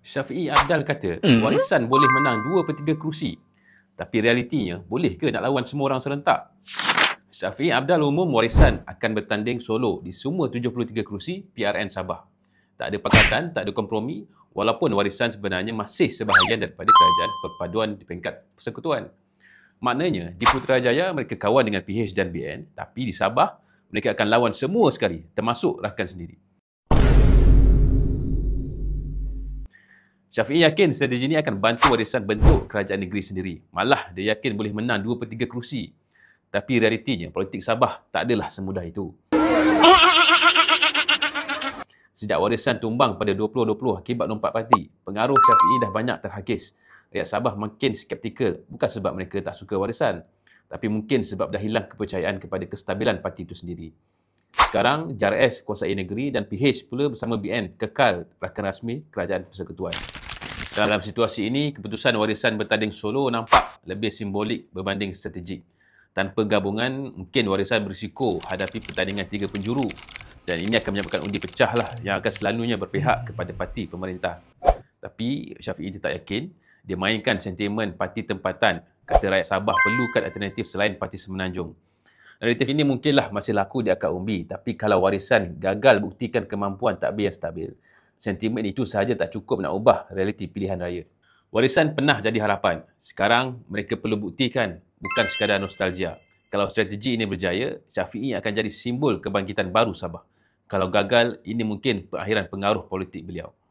Syafiee Apdal kata, warisan boleh menang 2/3 kerusi. Tapi realitinya, boleh ke nak lawan semua orang serentak? Syafiee Apdal umum warisan akan bertanding solo di semua 73 kerusi PRN Sabah. Tak ada pakatan, tak ada kompromi, walaupun warisan sebenarnya masih sebahagian daripada kerajaan perpaduan di peringkat persekutuan. Maknanya, di Putrajaya mereka kawan dengan PH dan BN, tapi di Sabah, mereka akan lawan semua sekali, termasuk rakan sendiri. Syafiee yakin strategi ini akan bantu warisan bentuk kerajaan negeri sendiri. Malah, dia yakin boleh menang 2/3 kerusi. Tapi realitinya, politik Sabah tak adalah semudah itu. Sejak warisan tumbang pada 2020 akibat lompat parti, pengaruh Syafiee dah banyak terhakis. Rakyat Sabah makin skeptikal, bukan sebab mereka tak suka warisan, tapi mungkin sebab dah hilang kepercayaan kepada kestabilan parti itu sendiri. Sekarang, JRS kuasai negeri dan PH pula bersama BN kekal rakan rasmi kerajaan persekutuan. Dalam situasi ini, keputusan warisan bertanding solo nampak lebih simbolik berbanding strategik. Tanpa gabungan, mungkin warisan berisiko hadapi pertandingan 3 penjuru dan ini akan menyebabkan undi pecah lah yang akan selalunya berpihak kepada parti pemerintah. Tapi Syafiee tak yakin, dia mainkan sentimen parti tempatan, kata rakyat Sabah perlukan alternatif selain parti semenanjung. Naratif ini mungkinlah masih laku di akar umbi, tapi kalau warisan gagal buktikan kemampuan takbir yang stabil, sentimen itu sahaja tak cukup nak ubah realiti pilihan raya. Warisan pernah jadi harapan. Sekarang, mereka perlu buktikan, bukan sekadar nostalgia. Kalau strategi ini berjaya, Syafiee akan jadi simbol kebangkitan baru Sabah. Kalau gagal, ini mungkin perakhiran pengaruh politik beliau.